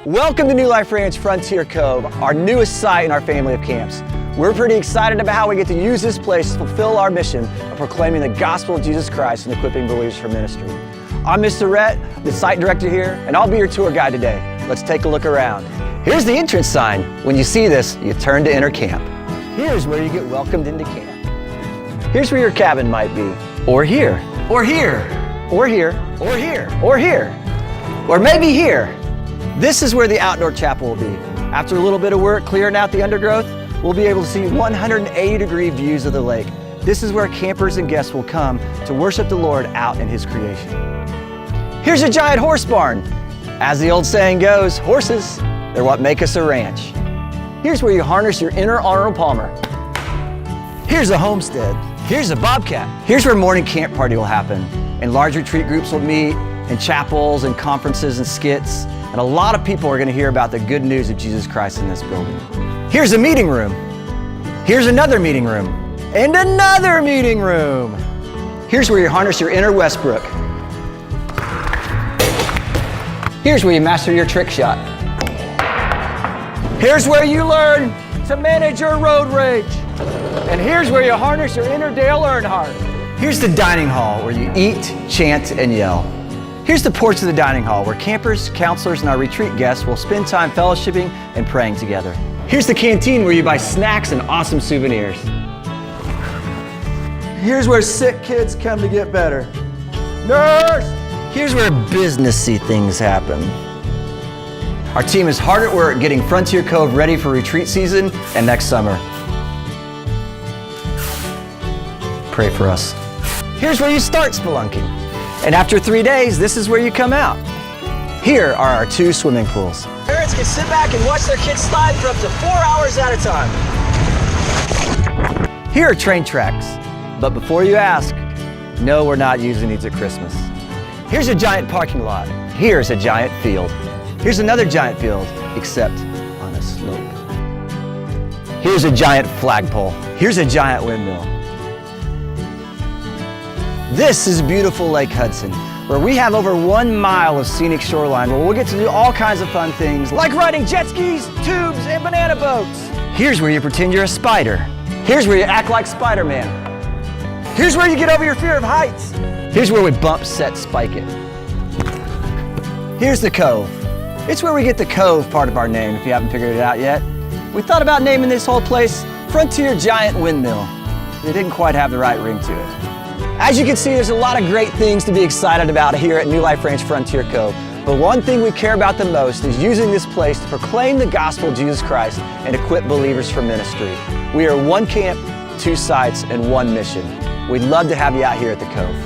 Welcome to New Life Ranch Frontier Cove, our newest site in our family of camps. We're pretty excited about how we get to use this place to fulfill our mission of proclaiming the gospel of Jesus Christ and equipping believers for ministry. I'm Mr. Rhett, the site director here, and I'll be your tour guide today. Let's take a look around. Here's the entrance sign. When you see this, you turn to enter camp. Here's where you get welcomed into camp. Here's where your cabin might be. Or here. Or here. Or here. Or here. Or here. Or maybe here. This is where the outdoor chapel will be. After a little bit of work clearing out the undergrowth, we'll be able to see 180-degree views of the lake. This is where campers and guests will come to worship the Lord out in His creation. Here's a giant horse barn. As the old saying goes, horses, they're what make us a ranch. Here's where you harness your inner Arnold Palmer. Here's a homestead. Here's a bobcat. Here's where morning camp party will happen, and large retreat groups will meet, and chapels and conferences and skits. And a lot of people are going to hear about the good news of Jesus Christ in this building. Here's a meeting room. Here's another meeting room. And another meeting room. Here's where you harness your inner Westbrook. Here's where you master your trick shot. Here's where you learn to manage your road rage. And here's where you harness your inner Dale Earnhardt. Here's the dining hall where you eat, chant, and yell. Here's the porch of the dining hall where campers, counselors, and our retreat guests will spend time fellowshipping and praying together. Here's the canteen where you buy snacks and awesome souvenirs. Here's where sick kids come to get better. Nurse! Here's where businessy things happen. Our team is hard at work getting Frontier Cove ready for retreat season and next summer. Pray for us. Here's where you start spelunking. And after 3 days, this is where you come out. Here are our 2 swimming pools. Parents can sit back and watch their kids slide for up to 4 hours at a time. Here are train tracks. But before you ask, no, we're not using these at Christmas. Here's a giant parking lot. Here's a giant field. Here's another giant field, except on a slope. Here's a giant flagpole. Here's a giant windmill. This is beautiful Lake Hudson, where we have over 1 mile of scenic shoreline where we'll get to do all kinds of fun things, like riding jet skis, tubes, and banana boats. Here's where you pretend you're a spider. Here's where you act like Spider-Man. Here's where you get over your fear of heights. Here's where we bump, set, spike it. Here's the Cove. It's where we get the Cove part of our name, if you haven't figured it out yet. We thought about naming this whole place Frontier Giant Windmill. It didn't quite have the right ring to it. As you can see, there's a lot of great things to be excited about here at New Life Ranch Frontier Cove. But one thing we care about the most is using this place to proclaim the gospel of Jesus Christ and equip believers for ministry. We are 1 camp, 2 sites, and 1 mission. We'd love to have you out here at the Cove.